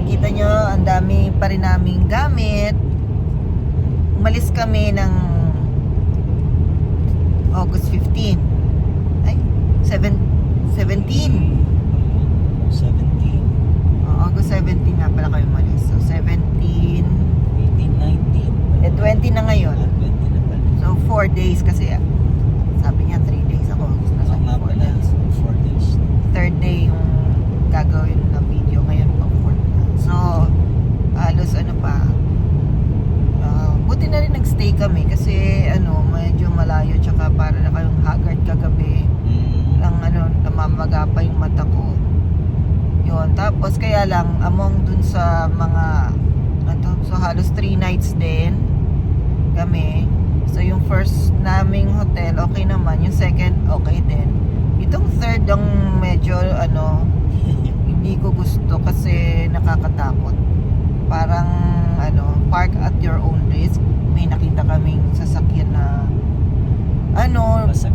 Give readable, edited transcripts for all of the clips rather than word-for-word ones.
kita nyo, ang dami pa rin naming gamit. Umalis kami ng August 15. Ay, 17. 17. August 17 nga pala kayo umalis. So, 17. 18, 19. 20 na ngayon. 20 na pala. So, 4 days kasi sabi niya 3 days ako. Nasa Nga 4 pala, days. 4 days. Third day yung gagawin na video. Ngayon pa 4 na. So, halos ano pa. Buti na rin nagstay kami kasi medyo malayo tsaka para na kayong haggard kagabi. Lang namamaga pa yung mata ko. Yun. Tapos kaya lang among dun sa mga so halos 3 nights din kami. So yung first naming hotel okay naman, yung second okay din. Itong third ang medyo hindi ko gusto kasi nakakatakot. Parang park at your own risk. May nakita kaming sasakyan na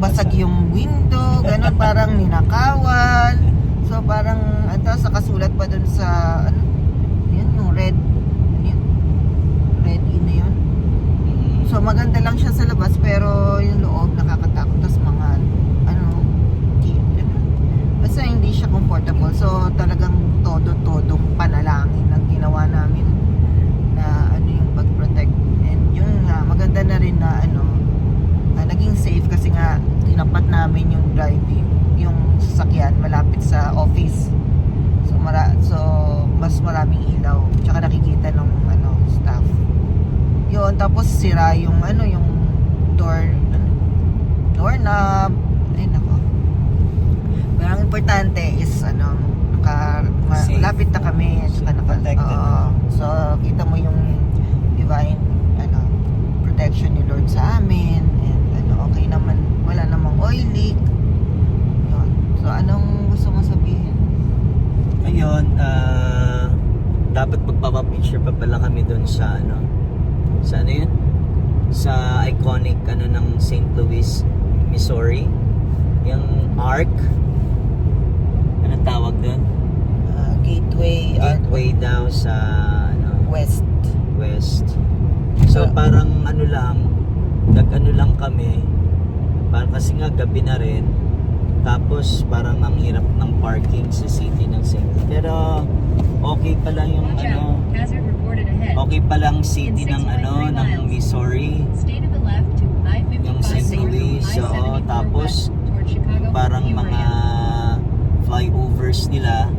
basag yung window, ganun, parang ninakawan. So parang sa kasulat pa dun sa yun, yung red in na yun. So maganda lang siya sa labas pero yung loob nakakatakot. Tapos mga basta hindi siya comfortable. So talagang todo-todong panalangin ang ginawa namin na yung pag-protect. And yun nga, maganda na rin na naging safe kasi nga tinapat namin yung driving, yung sasakyan malapit sa office. So mas maraming ilaw tsaka nakikita ng staff. Yun, tapos sira yung yung doorknob. Ay nako. Pero ang importante is malapit na kami tsaka so kita mo yung divine protection ni Lord sa amin, and okay naman, wala namang oil leak. Yun. So anong gusto mong sabihin? Ayun, dapat magpapapicture pa pala kami doon sa sa yun? Sa iconic ng St. Louis, Missouri. Yung Arc. Anong tawag doon? Gateway Daw sa West. So parang nag-lang kami. Parang kasi nga gabi na rin. Tapos parang ang hirap ng parking sa city ng St. Louis. Pero okay pala yung okay palang city ng ng Missouri. Yung St. Louis. So tapos parang mga flyovers nila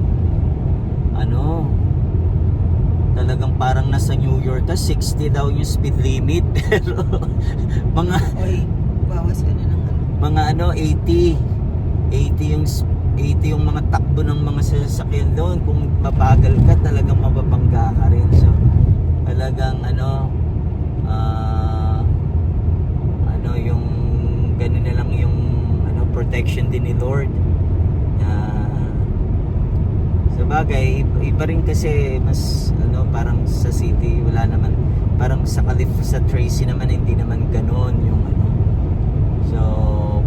talagang parang nasa New York. 60 daw yung speed limit. Pero mga bawas ka na ng mga 80 yung mga takbo ng mga sasakyan doon. Kung mabagal ka, talagang mababangga ka rin. So talagang yung ganun na lang yung protection din ni Lord. Sa bagay, iba rin kasi mas parang sa city wala naman, parang sa Tracy naman hindi naman ganoon yung so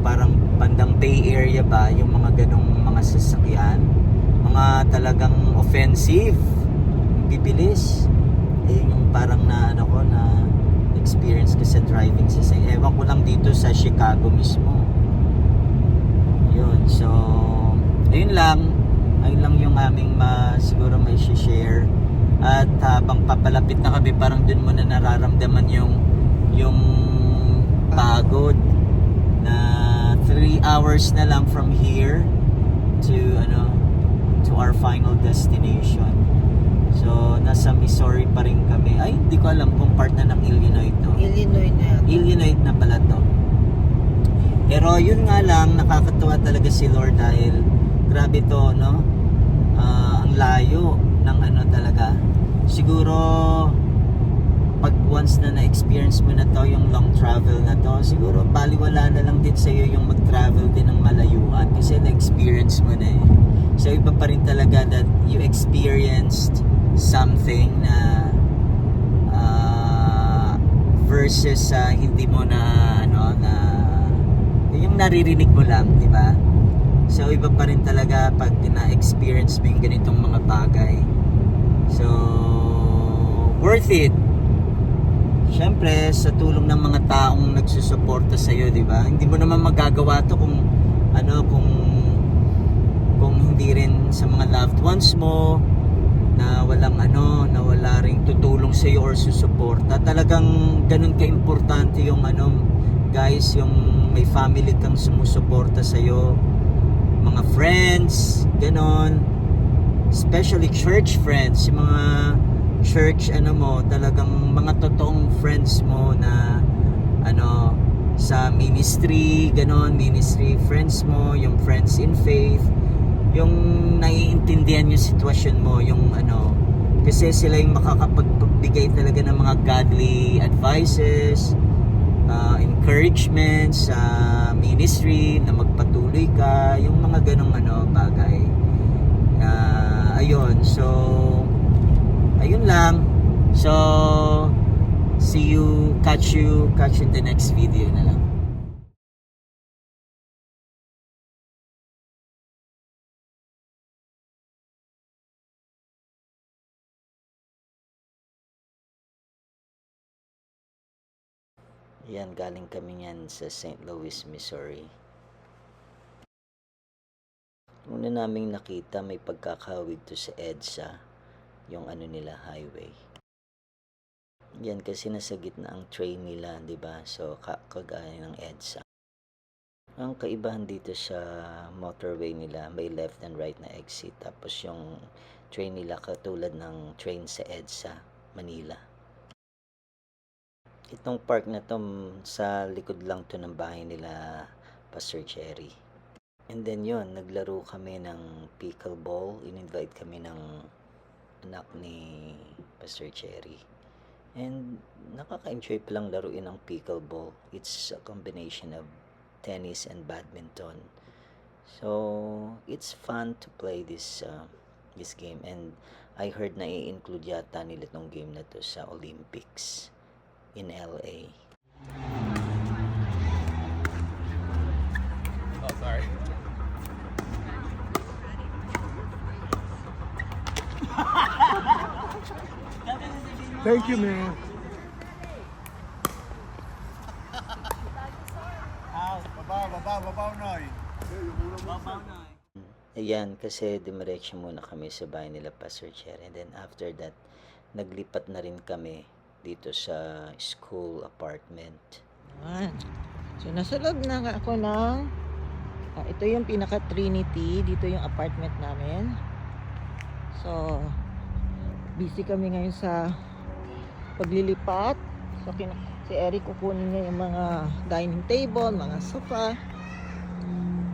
parang bandang Bay Area ba yung mga ganong mga sasakyan, mga talagang offensive, bibilis. Yung parang na experience ko sa driving sa ewan ko lang dito sa Chicago mismo. Yun, so ayun lang yung aming siguro may share. At habang papalapit na kami, parang dun mo na nararamdaman yung pagod na 3 hours na lang from here to our final destination. So nasa Missouri pa rin kami. Ay, hindi ko alam kung part na ng Illinois to. Illinois na pala to. Pero yun nga lang, nakakatuwa talaga si Lord dahil grabe to, ang layo ng talaga. Siguro pag once na na-experience mo na to, yung long travel na to, siguro baliwala na lang din sa'yo yung mag-travel din ng malayuan kasi na-experience mo na eh. So iba pa rin talaga that you experienced something na versus hindi mo na yung naririnig mo lang, di ba? So iba pa rin talaga pag na-experience mo yung ganitong mga bagay. So, worth it. Siyempre, sa tulong ng mga taong nagsusuporta sa iyo, 'di ba? Hindi mo naman magagawa 'to kung kung hindi rin sa mga loved ones mo na na wala ring tutulong sa iyo or susuporta. Talagang ganun ka-importante yung guys, yung may family kang sumusuporta sa iyo, mga friends, ganon. Especially church friends, yung mga church talagang mga totoong friends mo na sa ministry, ganon, ministry friends mo, yung friends in faith, yung naiintindihan yung sitwasyon mo, yung kasi sila yung makakapagbigay talaga ng mga godly advices, encouragement sa ministry na magpatuloy ka, yung mga ganong bagay. Ayun, so ayun lang. So catch you in the next video na lang. Yan, galing kami yan sa St. Louis, Missouri. Una naming nakita, may pagkakawid to sa EDSA, yung nila highway. Yan kasi nasa gitna ang train nila, 'di ba? So kagaya ng EDSA. Ang kaibahan dito sa motorway nila, may left and right na exit. Tapos yung train nila katulad ng train sa EDSA, Manila. Itong park na to, sa likod lang to ng bahay nila, Pastor Cherry. And then yun, naglaro kami ng pickleball. In-invite kami ng anak ni Pastor Cherry. And nakaka-enjoy palang laruin ang pickleball. It's a combination of tennis and badminton. So, it's fun to play this game. And I heard na i-include yata nila tong game na to sa Olympics in LA. Oh, sorry. Thank you, man. Babaw, Noy. Ayan, kasi dumiretso muna kami sa bahay nila Pastor Cherry. And then after that, naglipat na rin kami dito sa school apartment. Ayan. So, nasa loob na nga ako ng ito yung pinaka-Trinity. Dito yung apartment namin. So, busy kami ngayon sa paglilipat. So, si Eric kukunin niya yung mga dining table, mga sofa.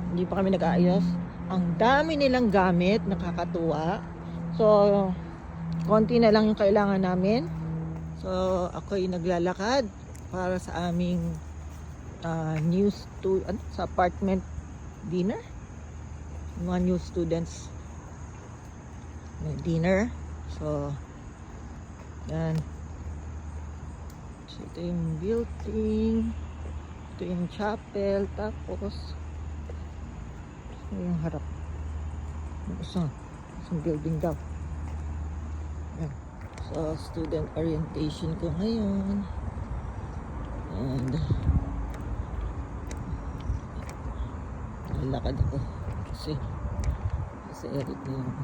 Hindi pa kami nag-aayos. Ang dami nilang gamit, nakakatuwa. So, konti na lang yung kailangan namin. So, ako'y naglalakad para sa aming sa apartment dinner. Mga new students may dinner. So, yan. So, ito yung building. Ito yung chapel. Tapos, ito yung harap. Yung isang building daw. Yan. So, student orientation ko ngayon. And, lalakad ako. Kasi Eric na yung